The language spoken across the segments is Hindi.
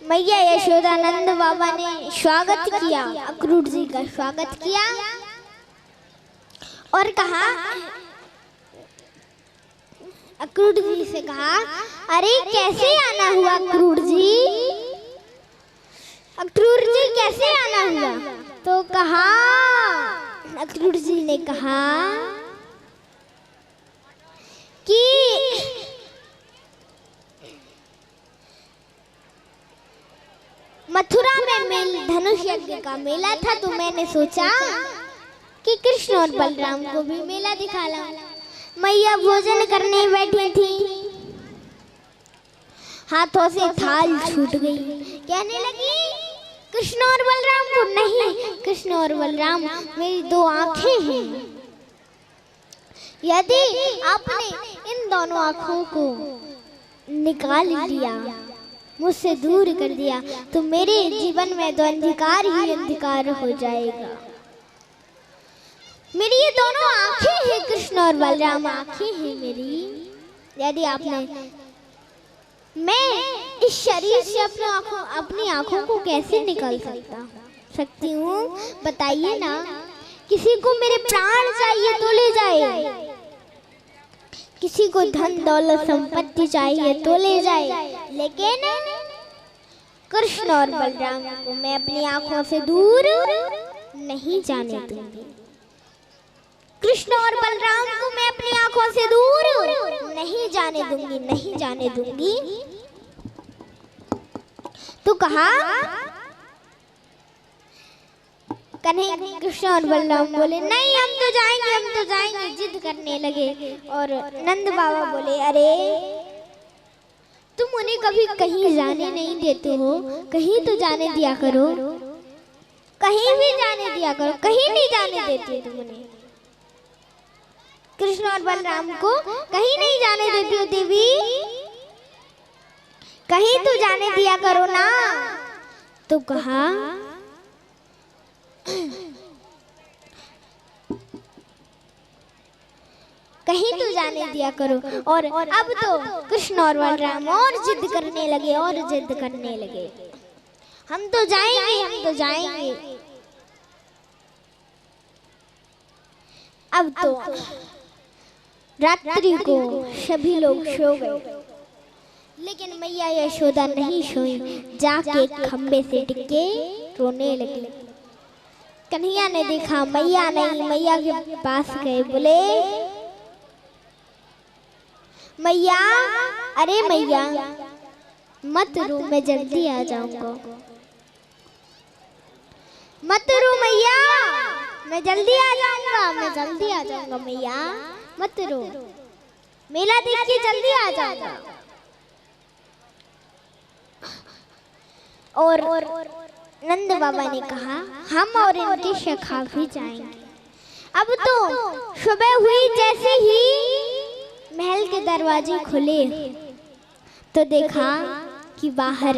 मैया यशोदा नंद बाबा ने स्वागत किया, अक्रूर जी का स्वागत किया और कहा, अक्रूर जी से कहा, अरे कैसे आना हुआ अक्रूर जी, अक्रूर जी कैसे आना हुआ? तो कहा, अक्रूर जी ने कहा कि मथुरा में धनुष यज्ञ का मेला था, तो मैंने सोचा कि कृष्ण और बलराम को भी मेला दिखा लाऊं। मैया भोजन करने बैठी थी, हाथों से थाल छूट गई, कहने लगी, कृष्ण और बलराम को नहीं, कृष्ण और बलराम मेरी दो आंखें हैं, यदि आपने इन दोनों आंखों को निकाल लिया, मुझसे दूर कर दिया, तो मेरे जीवन में तो अंधकार ही अंधकार हो जाएगा। मेरी ये दोनों आंखें हैं, कृष्ण और बलराम आंखें हैं मेरी, यदि आपने, मैं इस शरीर से अपनी आंखों को कैसे निकाल सकती हूँ, बताइए ना। किसी को मेरे प्राण चाहिए तो ले जाए, किसी को धन दौलत संपत्ति चाहिए तो ले जाए, लेकिन कृष्ण और बलराम को मैं अपनी आंखों से दूर नहीं जाने दूंगी। कृष्ण और बलराम को मैं अपनी आंखों से दूर नहीं जाने दूंगी, नहीं जाने दूंगी। तो कहा, कन्हैया, कृष्ण और बलराम बोले, नहीं हम तो जाएंगे, हम तो जाएंगे, जिद करने लगे। और नंद बाबा बोले, अरे तुम उन्हें कभी कहीं जाने नहीं देते हो, कहीं तो जाने दिया करो, कहीं भी जाने दिया करो, कहीं नहीं जाने देते तुम उन्हें, कृष्ण और बलराम को कहीं नहीं जाने देती हो देवी, कहीं तो जाने दिया करो ना। तो कहा, कहीं तो जाने दिया करो। और अब तो कृष्ण और बलराम और जिद करने लगे, और जिद करने लगे, हम तो जाएंगे, हम तो जाएंगे। अब तो रात्रि को सभी लोग सो गए, लेकिन मैया यशोदा नहीं सोई, जाके खंबे से टिके रोने लगी। कन्हैया ने देखा मैया नहीं, मैया के पास गए, बोले, मैया, अरे मैया मत रो, मैं जल्दी आ जाऊंगा, मत रो मैया, मैं जल्दी आ जाऊंगा, मैं जल्दी आ जाऊंगा, मैया मत रो, मेला देख के जल्दी आ जाऊंगा। और नंद बाबा ने कहा, हम और इनके सखा भी जाएंगे। अब तो सुबह हुई, जैसे ही महल के दरवाजे खुले तो देखा कि बाहर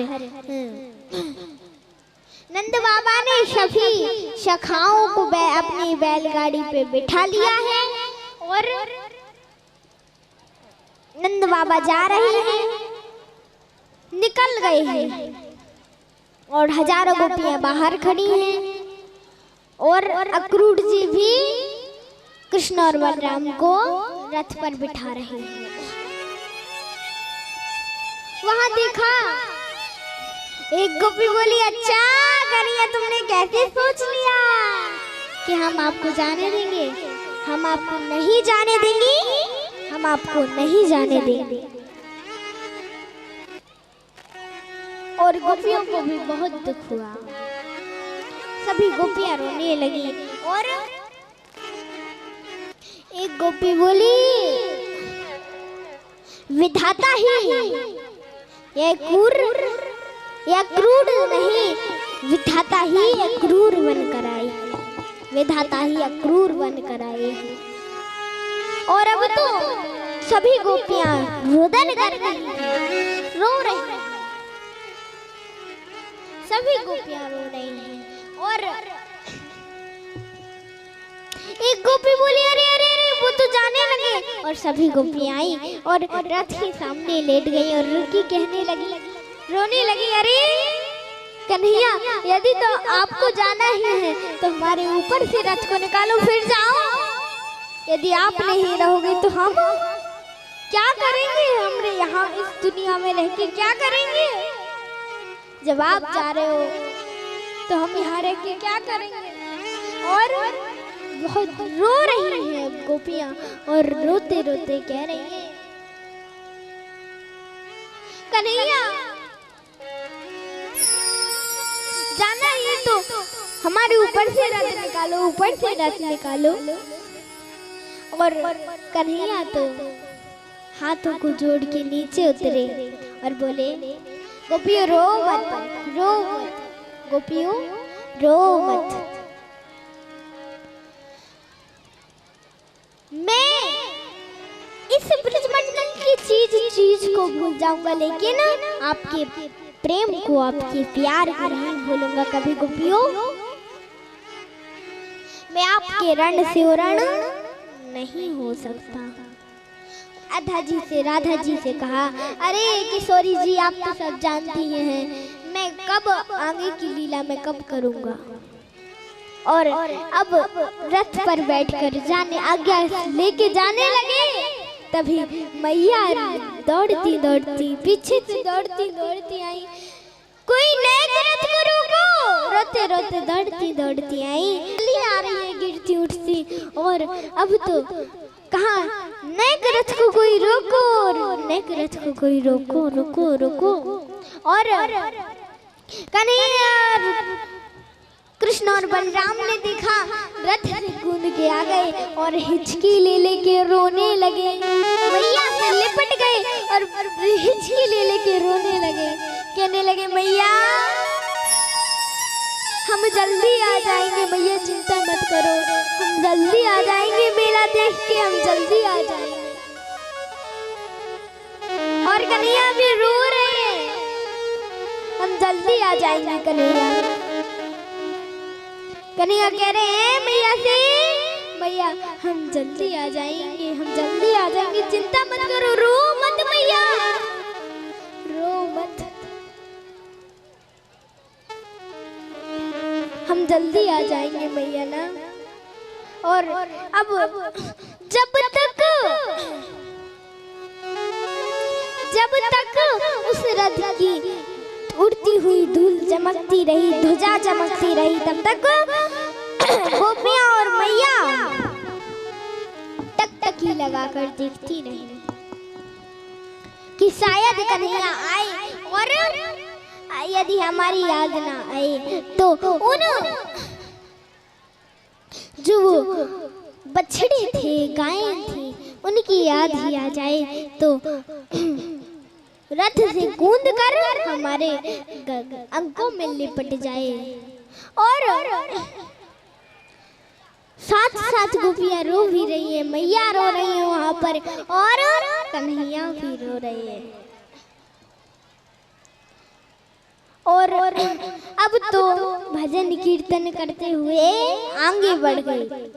नंद बाबा ने सभी सखाओं को अपनी बैलगाड़ी पे बिठा लिया है और नंद बाबा जा रहे हैं, निकल गए हैं, और हजारों गोपियां बाहर खड़ी हैं, और अक्रूर जी भी कृष्ण और बलराम को रथ पर बिठा रहे हैं। वहां देखा एक गोपी बोली, अच्छा कन्हैया तुमने कैसे सोच लिया कि हम आपको जाने देंगे? हम आपको नहीं जाने देंगे, हम आपको नहीं जाने देंगे। और गोपियों को भी बहुत दुख हुआ, सभी गोपियां रोने लगी। और एक गोपी बोली, विधाता ही यह क्रूर नहीं, विधाता ही अक्रूर बनकर आई, विधाता ही अक्रूर बनकर आई। और अब तो सभी गोपियां रुदन कर रही, रो रही, सभी गोपियां रो रही हैं। और एक गोपी बोली, अरे अरे अरे वो तो जाने लगे। और सभी गोपियां आई और रथ के सामने लेट गई और रुकी कहने लगी, रोने लगी, अरे कन्हैया, यदि तो आपको जाना ही है तो हमारे ऊपर से रथ को निकालो, फिर जाओ। यदि आप नहीं रहोगे तो हम क्या करेंगे? हमने यहाँ इस दुनिया में रह के क्या करेंगे? जब आप जा रहे हो तो हम यहाँ रह के क्या करेंगे? और बहुत रो रही हैं गोपियाँ और रोते रोते कह रही हैं, कन्हैया जाना ही तो हमारे ऊपर से रथ निकालो, ऊपर से रथ निकालो। और कन्हैया तो हाथों को जोड़ के नीचे उतरे और बोले, गोपियों रो मत, रो मत, गोपियों रो मत। मैं इस ब्रजमंडल की चीज को भूल जाऊंगा, लेकिन आपके प्रेम को, आपके प्यार को नहीं भूलूंगा कभी गोपियों। मैं आपके रण से रण नहीं हो सकता। राधा जी से, राधा जी से कहा, अरे किशोरी जी, आप तो सब जानती हैं, मैं कब आगे की लीला में कब करूंगा। और अब रथ पर बैठकर जाने आज्ञा लेके जाने लगे, तभी मैया दौड़ती दौड़ती पीछे से दौड़ती दौड़ती आई। कोई नए रथ को रोको, रोते रोते दौड़ती दौड़ती आई। आ रही है गिरती उठती, और अब तो कहा, नए रथ को कोई रोको, नए रथ को कोई रोको, रोको रोको। और कन्हैया, कृष्ण और बलराम ने देखा, रथ से कूद के आ गए और हिचकी ले लेके रोने लगे। मैया से लिपट गए और हिचकी ले लेके रोने लगे, कहने लगे, मैया हम जल्दी आ जाएंगे, मैया चिंता मत करो, हम जल्दी आ जाएंगे, मेला देख के हम जल्दी आ जाएंगे। और कन्हैया भी रो रहे हैं, हम जल्दी आ जाएंगे कन्हैया। कन्हैया कह रहे हैं मैया से, मैया हम जल्दी आ जाएंगे, हम जल्दी आ जाएंगे, चिंता मत करो, रो मत मैया, रो मत, हम जल्दी आ जाएंगे मैया ना। और अब जब तक उस रथ की उड़ती हुई धूल चमकती रही, ध्वजा चमकती रही, तब तक गोपियां और मैया टकटकी लगाकर देखती रही कि शायद कन्हैया आए, और यदि हमारी याद ना आए तो उन जो बछड़े थे, गायें थी, उनकी याद ही आ जाए, तो रथ से कूद कर हमारे अंकों में लिपट जाए। और साथ साथ गोपियां रो भी रही है, मैया रो रही है वहां पर, और कन्हैया भी रो रही है। और अब तो भजन कीर्तन करते हुए आगे बढ़ गए।